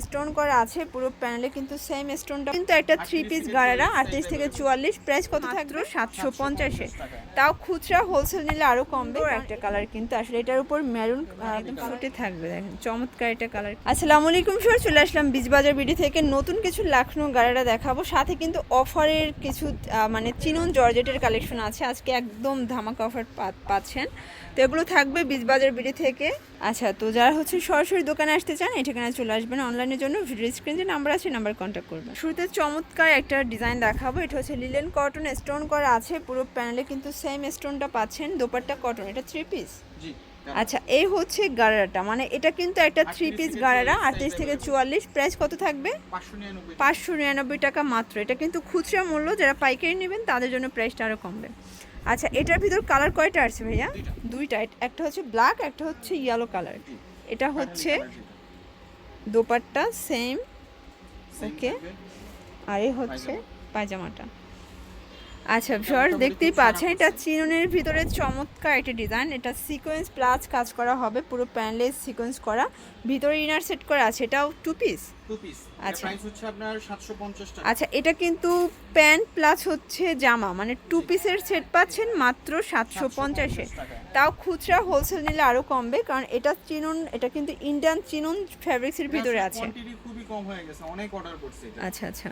Stone করা আছে পুরো প্যানেলে, কিন্তু সেম স্টোনটা কিন্তু একটা 3 পিস গারারা 38 থেকে 44। প্রাইস কত থাকবে? 750-এ। তাও খুচরা হোলসেল নিলে আরো কমবে। একটা কালার কিন্তু আসলে এটার উপর মেরুন একদম ফুটে থাকবে, দেখেন চমৎকার এটা কালার। আসসালামু আলাইকুম স্যার, চলে আসলাম বীজবাজার বিডি থেকে নতুন কিছু লাখনো গারারা দেখাবো, সাথে কিন্তু অফারের কিছু মানে চিনন জর্জেটের কালেকশন আছে। আজকে একদম ধামাকা অফার পাচ্ছেন, তো এগুলো থাকবে বীজবাজার বিডি থেকে। আচ্ছা, তো যারা হচ্ছে সরাসরি দোকানে আসতে চান এই ঠিকানায় চলে আসবেন। অনলাইনের জন্য ভিডিও স্ক্রিনে যে নাম্বার আছে নাম্বার কন্ট্যাক্ট করবেন। শুরুতে চমৎকার একটা ডিজাইন দেখাবো, এটা হচ্ছে লিলেন কটন স্টোন করা আছে পুরো প্যানেলে, কিন্তু সেম স্টোনটা পাচ্ছেন। দোপাট্টা কটন, এটা 3 পিস। আচ্ছা, এই হচ্ছে গারারাটা, মানে এটা কিন্তু একটা 3 পিস গারারা 38 থেকে 44। প্রাইস কত থাকবে? 599 টাকা মাত্র। এটা কিন্তু খুচরা মূল্য, যারা পাইকারি নেবেন তাদের জন্য প্রাইসটা আরও কমবে। আচ্ছা, এটার ভিতর কালার কয়টা আছে ভাইয়া? দুইটা, একটা হচ্ছে ব্ল্যাক, একটা হচ্ছে ইয়েলো কালার। এটা হচ্ছে দোপাট্টা সেম, ওকে, আর এই হচ্ছে পায়জামাটা। আচ্ছা ভিউয়ার্স, দেখতেই পাচ্ছেন এটা চিননের ভিতরে চমৎকার একটা ডিজাইন। এটা সিকোয়েন্স প্লাস কাজ করা হবে, পুরো প্যানেলে সিকোয়েন্স করা, ভিতরে ইনার সেট করা আছে। এটাও 2 পিস। আচ্ছা, প্রাইস হচ্ছে আপনার 750 টাকা। আচ্ছা, এটা কিন্তু প্যান্ট প্লাস হচ্ছে জামা, মানে 2 পিসের সেট পাচ্ছেন মাত্র 750-এ। তাও খুচরা হোলসেল নিলে আরো কমবে, কারণ এটা চিনন, এটা কিন্তু ইন্ডিয়ান চিনন ফ্যাব্রিক্সের ভিতরে আছে। খুবই কম হয়ে গেছে, অনেক অর্ডার করছে এটা। আচ্ছা আচ্ছা,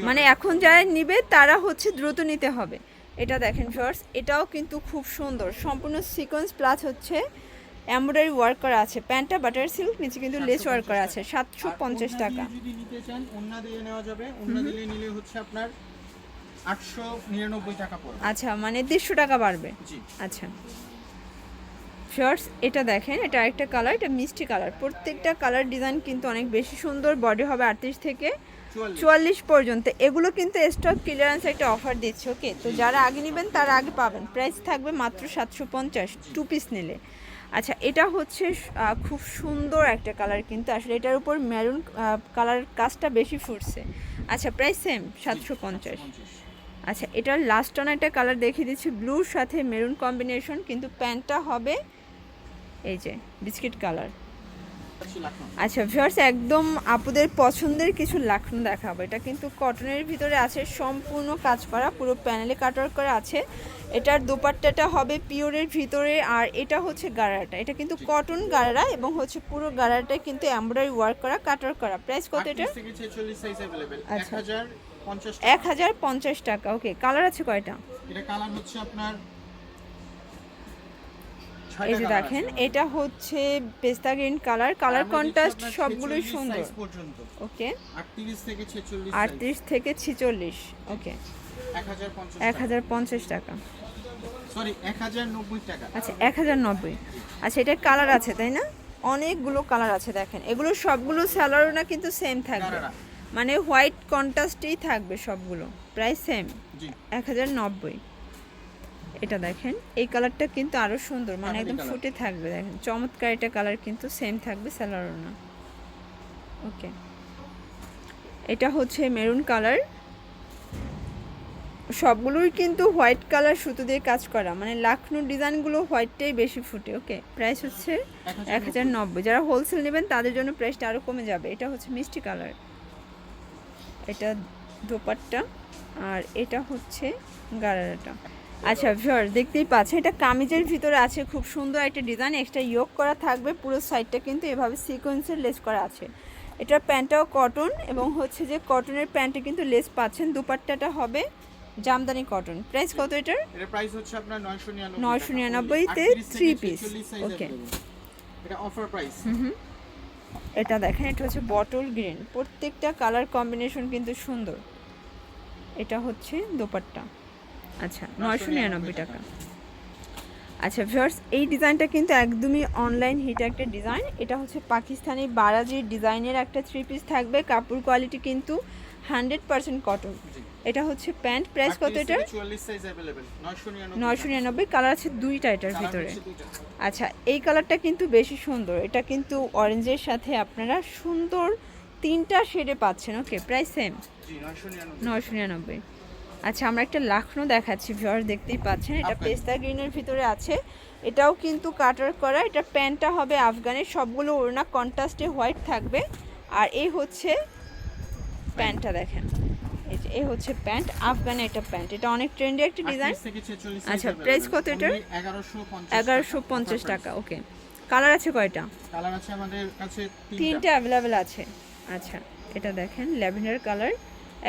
মানে এখন যারা নিবে তারা হচ্ছে দ্রুত নিতে হবে। এটা দেখেন ভিউয়ার্স, এটাও কিন্তু খুব সুন্দর, সম্পূর্ণ সিকোয়েন্স প্লাস হচ্ছে এমব্রয়ডারি ওয়ার্ক করা আছে। প্যান্টটা বাটার সিল্ক, নিচে কিন্তু লেস ওয়ার্ক করা আছে। 750 টাকা। যদি নিতে চান ওন্না দিয়ে নেওয়া যাবে, ওন্না দিলে নিলে হচ্ছে আপনার 899 টাকা পড়বে। আচ্ছা, মানে 150 টাকা বাড়বে। জি আচ্ছা ভিউয়ার্স, এটা দেখেন, এটা আরেকটা কালার, এটা মিষ্টি কালার। প্রত্যেকটা কালার ডিজাইন কিন্তু অনেক বেশি সুন্দর। বডি হবে 38 থেকে 44 পর্যন্ত। এগুলো কিন্তু স্টক ক্লিয়ারেন্স একটা অফার দিচ্ছে, ওকে। তো যারা আগে নেবেন তারা আগে পাবেন। প্রাইস থাকবে মাত্র 750 2 পিস নিলে। আচ্ছা, এটা হচ্ছে খুব সুন্দর একটা কালার, কিন্তু আসলে এটার উপর মেরুন কালার কাজটা বেশি ফুটছে। আচ্ছা, প্রাইস সেম 750। আচ্ছা, এটার লাস্ট অন একটা কালার দেখিয়ে দিচ্ছি, ব্লুর সাথে মেরুন কম্বিনেশন, কিন্তু প্যান্টটা হবে এই যে বিস্কিট কালার। আচ্ছা ভিউয়ার্স, একদম আপুদের পছন্দের কিছু লাখনো দেখাবো। এটা কিন্তু কটনের ভিতরে আছে, সম্পূর্ণ কাজ করা, পুরো প্যানেলে কাটওয়ার্ক করা আছে। এটার দোপাট্টাটা হবে পিওরের ভিতরে, আর এটা হচ্ছে গারাটা। এটা কিন্তু কটন গারারা এবং হচ্ছে পুরো গারাটা কিন্তু এমব্রয়ডারি ওয়ার্ক করা, কাটওয়ার্ক করা। প্রাইস কত এটা? 1050 টাকা। ওকে, কালার আছে কয়টা? এটা কালার হচ্ছে আপনার, এই যে দেখেন, এটা হচ্ছে পেস্তা গ্রিন কালার। কালার কন্ট্রাস্ট সবগুলোই সুন্দর। ওকে, 38 থেকে 46। ওকে, 1050 টাকা, সরি 1090 টাকা। আচ্ছা 1090। আচ্ছা, এটার কালার আছে তাই না? অনেকগুলো কালার আছে, দেখেন এগুলো সবগুলো স্যালোয়ারও না কিন্তু সেম থাকবে, মানে হোয়াইট কন্ট্রাস্টেই থাকবে সবগুলো। Price same 1090। এটা দেখেন, এই কালারটা কিন্তু আরো সুন্দর, মানে একদম ফুটে থাকবে, দেখেন চমৎকার এটা কালার, কিন্তু সেম থাকবে স্যালোয়ারও না। ওকে, এটা হচ্ছে মেরুন কালার, সবগুলোই কিন্তু হোয়াইট কালার সুতো দিয়ে কাজ করা, মানে লাখনো ডিজাইনগুলো হোয়াইটটাই বেশি ফুটে। ওকে, প্রাইস হচ্ছে 1090। যারা হোলসেল নেবেন তাদের জন্য প্রাইসটা আরও কমে যাবে। এটা হচ্ছে মিষ্টি কালার, এটা দোপাট্টা, আর এটা হচ্ছে গারারাটা। আচ্ছা ভিউয়ার্স, দেখতেই পাচ্ছেন এটা কামিজের ভিতরে আছে, খুব সুন্দর একটা ডিজাইন, এক্সট্রা ইয়োক করা থাকবে। পুরো সাইডটা কিন্তু এভাবে সিকোয়েন্সের লেস করা আছে। এটার প্যান্টটাও কটন, এবং হচ্ছে যে কটনের প্যান্টে কিন্তু লেস পাচ্ছেন। দুপাট্টাটা হবে জামদানি কটন। প্রাইস কত এটার? এর প্রাইস হচ্ছে আপনার 999 তে 3 পিস। ওকে, এটা অফার প্রাইস। এটা দেখেন, এটা হচ্ছে বটল গ্রিন, প্রত্যেকটা কালার কম্বিনেশন কিন্তু সুন্দর। এটা হচ্ছে দোপাট্টা। আচ্ছা, 999 টাকা। আচ্ছা ভিউয়ার্স, এই ডিজাইনটা কিন্তু একদমই অনলাইন হিট একটা ডিজাইন। এটা হচ্ছে পাকিস্তানি বারাজির ডিজাইনের একটা 3 পিস থাকবে। কাপড় কোয়ালিটি কিন্তু 100% কটন। এটা হচ্ছে প্যান্ট। প্রাইস কত এটা? 999। কালার আছে দুইটা এটার ভিতরে। আচ্ছা, এই কালারটা কিন্তু বেশি সুন্দর, এটা কিন্তু অরেঞ্জের সাথে আপনারা সুন্দর 3টা শেডে পাচ্ছেন। ওকে, প্রাইস সেম 999। আচ্ছা, আমরা একটা লাখনো দেখাচ্ছি ভিউয়ার্স, দেখতেই পাচ্ছেন এটা পেস্তা গ্রিনের ভিতরে আছে। এটাও কিন্তু কাটার করা। এটা প্যান্টটা হবে আফগানের, সবগুলো ওড়না কন্ট্রাস্টে হোয়াইট থাকবে, আর এই হচ্ছে প্যান্টটা দেখেন, এই হচ্ছে প্যান্ট, আফগানে এটা প্যান্ট, এটা অনেক ট্রেন্ডি একটা ডিজাইন। 38 থেকে 46 আচ্ছা, size প্রাইস কত available, এটার? only 1150 1150 টাকা। ওকে, কালার আছে কয়টা? কালার আছে আমাদের কাছে তিনটা অ্যাভেলেবেল আছে। আচ্ছা, এটা দেখেন ল্যাভেন্ডার কালার,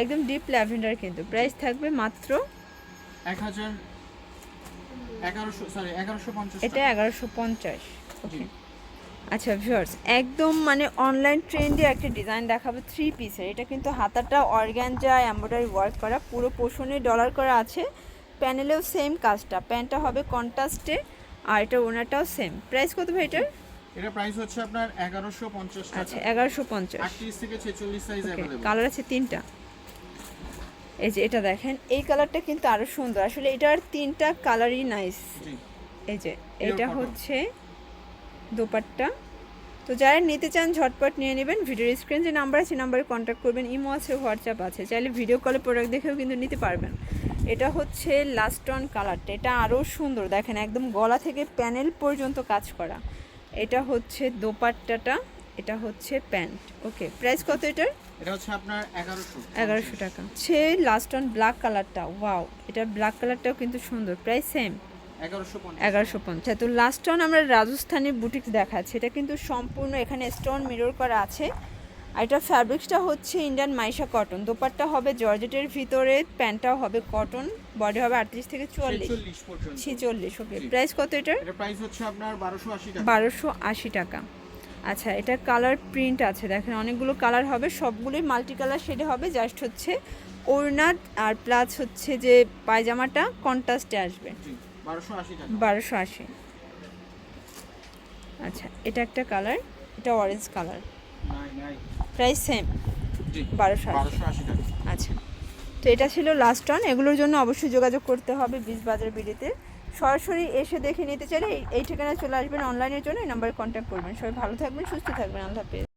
একদম ডিপ ল্যাভেন্ডার কিন্তু। প্রাইস থাকবে মাত্র 1150 এটা 1150। ওকে, আচ্ছা ভিউয়ার্স, একদম মানে অনলাইন ট্রেন্ডে একটা ডিজাইন দেখাবো থ্রি পিসের। এটা কিন্তু হাতাটা অর্গানজা এমব্রয়ডারি ওয়ার্ক করা, পুরো পোর্শনে ডলার করা আছে। প্যানেলেও সেম কাজটা, প্যান্টটা হবে কন্ট্রাস্টে, আর এটা ওনাটাও সেম। প্রাইস কত ভাই এটার? এটা প্রাইস হচ্ছে আপনার 1150 টাকা। আচ্ছা, 1150। 38 থেকে 46 সাইজ अवेलेबल। কালার আছে তিনটা। এই যে এটা দেখেন, এই কালারটা কিন্তু আরো সুন্দর, আসলে এটার তিনটা কালারই নাইস। জি, এই যে Pure এটা cotton। হচ্ছে দোপাট্টা। তো যারা নিতে চান ঝটপট নিয়ে নেবেন, ভিডিওর স্ক্রিন যে নাম্বার আছে নাম্বারে কন্ট্যাক্ট করবেন, ইমো আছে, হোয়াটসঅ্যাপ আছে, চাইলে ভিডিও কলে প্রোডাক্ট দেখেও কিন্তু নিতে পারবেন। এটা হচ্ছে লাস্ট অন কালারটা, এটা আরও সুন্দর দেখেন, একদম গলা থেকে প্যানেল পর্যন্ত কাজ করা। এটা হচ্ছে দোপাট্টাটা, এটা হচ্ছে প্যান্ট। ওকে, প্রাইস কত এটার? এটা হচ্ছে আপনার 1100 টাকা। সে লাস্ট অন ব্ল্যাক কালারটা, ওয়াও, এটা ব্ল্যাক কালারটাও কিন্তু সুন্দর। Price same 1150। তো লাস্ট অন আমরা রাজস্থানি বুটিক দেখাচ্ছি, এটা কিন্তু সম্পূর্ণ এখানে স্টোন মিরর করা আছে। আর এটা ফ্যাব্রিক্সটা হচ্ছে ইন্ডিয়ান মাইশা কটন, দোপাট্টা হবে জর্জেটের ভিতরে, প্যান্টটাও হবে কটন, বডি হবে 38 থেকে 44 পর্যন্ত। 46। ওকে, প্রাইস কত এটার? এটা প্রাইস হচ্ছে আপনার 1280 টাকা। 1280 টাকা। আচ্ছা, এটা কালার প্রিন্ট আছে দেখেন, অনেকগুলো কালার হবে, সবগুলোই মাল্টি কালার শেডে হবে। জাস্ট হচ্ছে ওড়না আর প্লাস হচ্ছে যে পায়জামাটা কন্ট্রাস্টে আসবে। জি, 1280 টাকা। 1280। আচ্ছা, এটা একটা কালার, এটা অরেঞ্জ কালার। নাই। প্রাইস সেম জি, 1280 টাকা। আচ্ছা, তো এটা ছিল লাস্ট অন। এগুলোর জন্য অবশ্যই যোগাযোগ করতে হবে বিচ বাজার বিডিতে। সরাসরি এসে দেখে নিতে চাইলে এই ঠিকানায় চলে আসবেন, অনলাইনের জন্য এই নাম্বারে কন্ট্যাক্ট করবেন। সবাই ভালো থাকবেন, সুস্থ থাকবেন, আল্লাহ হাফেজ।